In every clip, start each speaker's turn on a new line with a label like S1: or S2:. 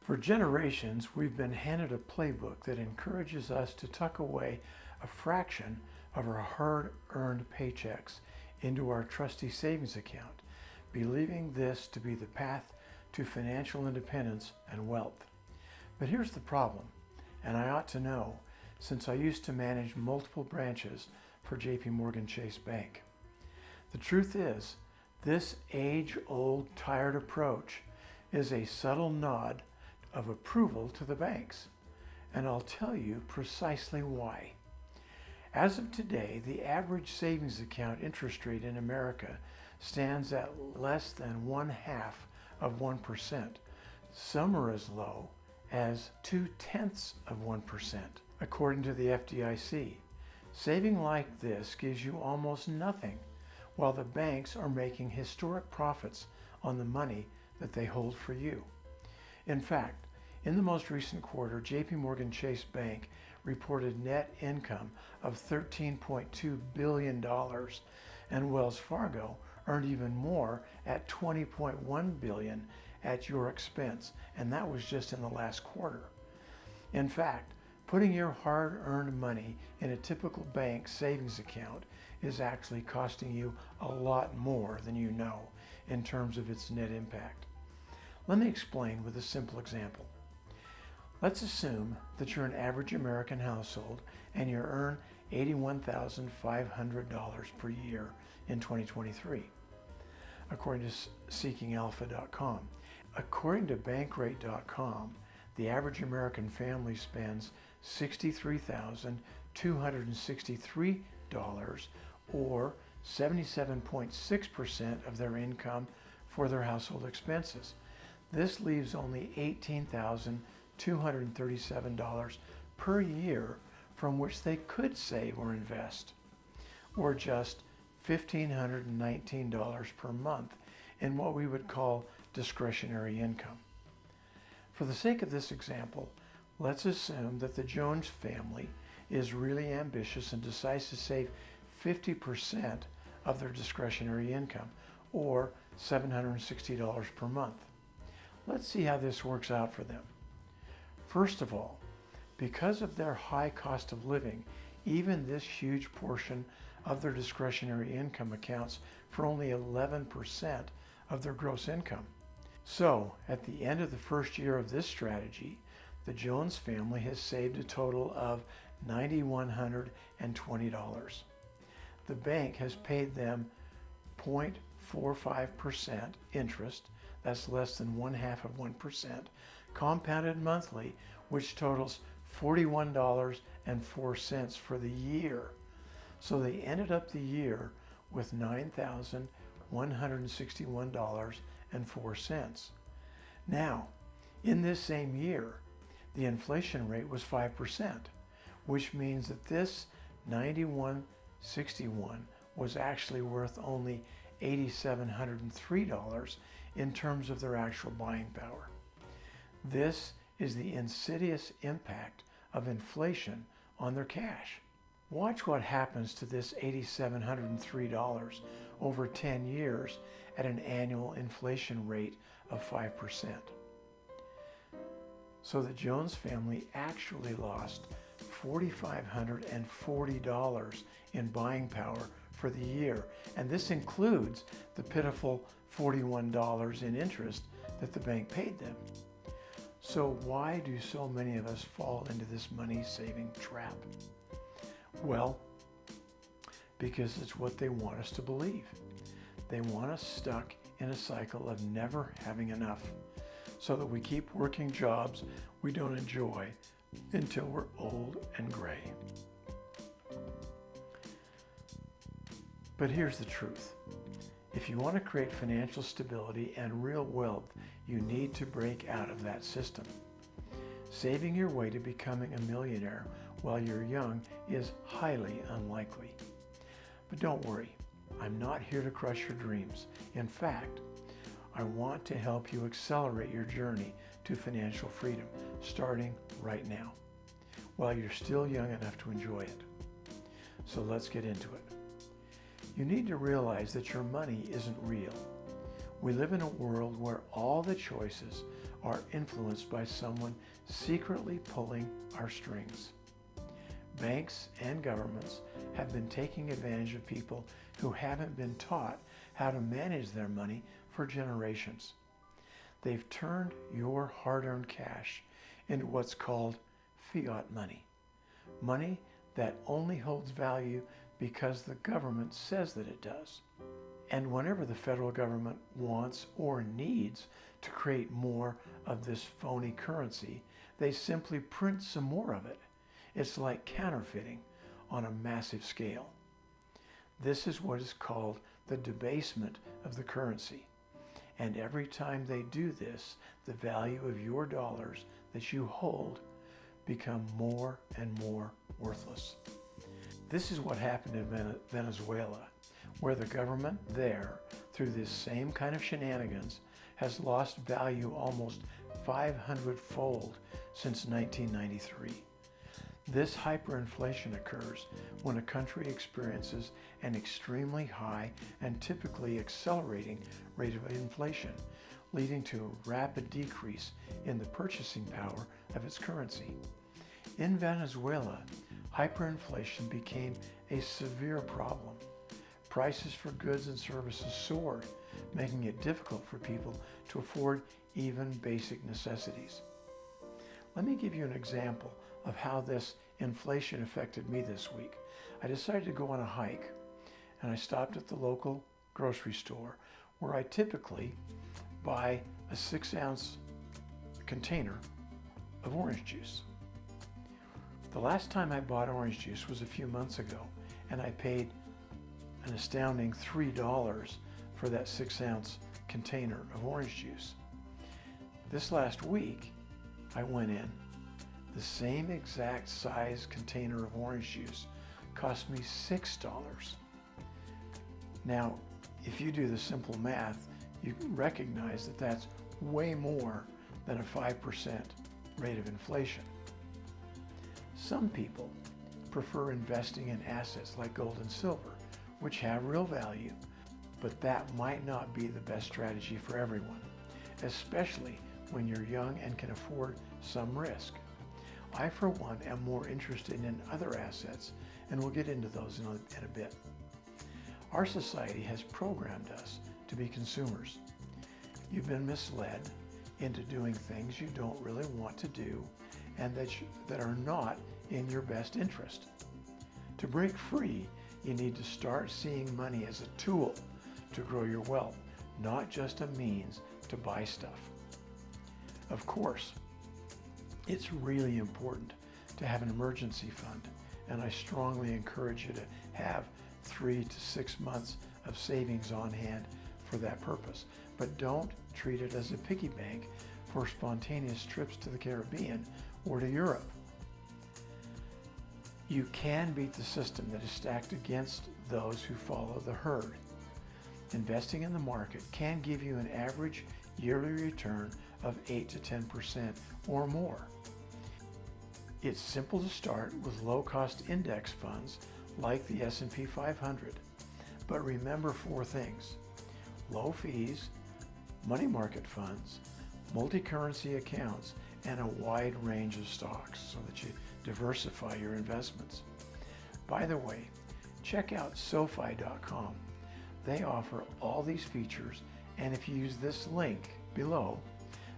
S1: For generations, we've been handed a playbook that encourages us to tuck away a fraction of our hard-earned paychecks into our trusty savings account, believing this to be the path to financial independence and wealth. But here's the problem, and I ought to know since I used to manage multiple branches for JPMorgan Chase Bank. The truth is, this age-old, tired approach is a subtle nod of approval to the banks, and I'll tell you precisely why. As of today, the average savings account interest rate in America stands at less than 0.5%. Some are as low as 0.2%, according to the FDIC. Saving like this gives you almost nothing, while the banks are making historic profits on the money that they hold for you. In fact, in the most recent quarter, JPMorgan Chase Bank reported net income of $13.2 billion, and Wells Fargo earned even more at $20.1 billion at your expense, and that was just in the last quarter. In fact, putting your hard-earned money in a typical bank savings account is actually costing you a lot more than you know in terms of its net impact. Let me explain with a simple example. Let's assume that you're an average American household and you earn $81,500 per year in 2023, according to seekingalpha.com. According to bankrate.com, the average American family spends $63,263, or 77.6% of their income for their household expenses. This leaves only $18,237 per year from which they could save or invest, or just $1,519 per month in what we would call discretionary income. For the sake of this example, let's assume that the Jones family is really ambitious and decides to save 50% of their discretionary income, or $760 per month. Let's see how this works out for them. First of all, because of their high cost of living, even this huge portion of their discretionary income accounts for only 11% of their gross income. So, at the end of the first year of this strategy, the Jones family has saved a total of $9,120. The bank has paid them 0.45% interest, that's less than 0.5%, compounded monthly, which totals $41.04 for the year. So they ended up the year with $9,161.04. Now, in this same year, the inflation rate was 5%, which means that this $91.61 was actually worth only $8,703 in terms of their actual buying power. This is the insidious impact of inflation on their cash. Watch what happens to this $8,703 over 10 years at an annual inflation rate of 5%. So the Jones family actually lost $4,540 in buying power for the year, and this includes the pitiful $41 in interest that the bank paid them. So why do so many of us fall into this money-saving trap? Well, because it's what they want us to believe. They want us stuck in a cycle of never having enough, so that we keep working jobs we don't enjoy until we're old and gray. But here's the truth. If you want to create financial stability and real wealth, you need to break out of that system. Saving your way to becoming a millionaire while you're young is highly unlikely. But don't worry, I'm not here to crush your dreams. In fact, I want to help you accelerate your journey to financial freedom, starting right now, while you're still young enough to enjoy it. So let's get into it. You need to realize that your money isn't real. We live in a world where all the choices are influenced by someone secretly pulling our strings. Banks and governments have been taking advantage of people who haven't been taught how to manage their money for generations. They've turned your hard-earned cash into what's called fiat money. Money that only holds value because the government says that it does. And whenever the federal government wants or needs to create more of this phony currency, they simply print some more of it. It's like counterfeiting on a massive scale. This is what is called the debasement of the currency. And every time they do this, the value of your dollars that you hold become more and more worthless. This is what happened in Venezuela, where the government there, through this same kind of shenanigans, has lost value almost 500-fold since 1993. This hyperinflation occurs when a country experiences an extremely high and typically accelerating rate of inflation, leading to a rapid decrease in the purchasing power of its currency. In Venezuela, hyperinflation became a severe problem. Prices for goods and services soared, making it difficult for people to afford even basic necessities. Let me give you an example of how this inflation affected me this week. I decided to go on a hike, and I stopped at the local grocery store where I typically buy a 6-ounce container of orange juice. The last time I bought orange juice was a few months ago, and I paid an astounding $3 for that 6-ounce container of orange juice. This last week, I went in. The same exact size container of orange juice cost me $6. Now, if you do the simple math, you can recognize that that's way more than a 5% rate of inflation. Some people prefer investing in assets like gold and silver, which have real value, but that might not be the best strategy for everyone, especially when you're young and can afford some risk. I, for one, am more interested in other assets, and we'll get into those in a bit. Our society has programmed us to be consumers. You've been misled into doing things you don't really want to do and that are not in your best interest. To break free, you need to start seeing money as a tool to grow your wealth, not just a means to buy stuff. Of course, it's really important to have an emergency fund, and I strongly encourage you to have 3 to 6 months of savings on hand for that purpose. But don't treat it as a piggy bank for spontaneous trips to the Caribbean or to Europe. You can beat the system that is stacked against those who follow the herd. Investing in the market can give you an average yearly return of 8 to 10% or more. It's simple to start with low-cost index funds like the S&P 500, but remember 4 things: low fees, money market funds, multi-currency accounts, and a wide range of stocks so that you diversify your investments. By the way, check out SoFi.com. They offer all these features, and if you use this link below,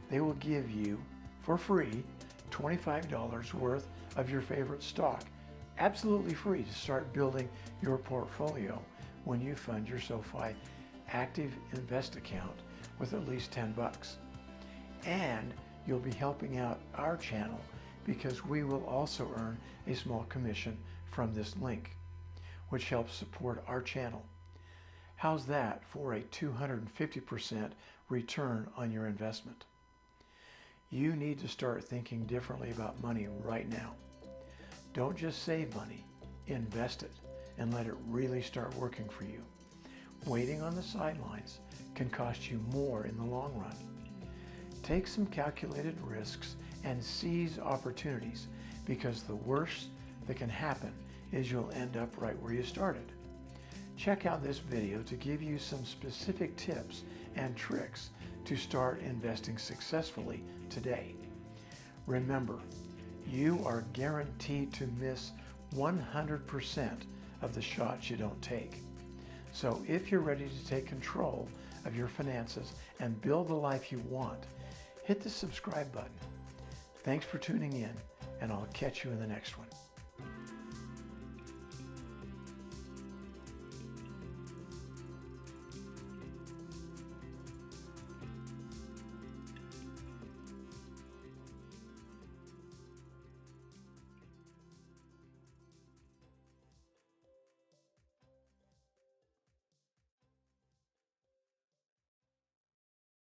S1: they will give you, for free, $25 worth of your favorite stock. Absolutely free to start building your portfolio when you fund your SoFi Active Invest account with at least $10. And you'll be helping out our channel because we will also earn a small commission from this link, which helps support our channel. How's that for a 250% return on your investment? You need to start thinking differently about money right now. Don't just save money, invest it and let it really start working for you. Waiting on the sidelines can cost you more in the long run. Take some calculated risks and seize opportunities, because the worst that can happen is you'll end up right where you started. Check out this video to give you some specific tips and tricks to start investing successfully today. Remember, you are guaranteed to miss 100% of the shots you don't take. So if you're ready to take control of your finances and build the life you want, hit the subscribe button. Thanks for tuning in, and I'll catch you in the next one.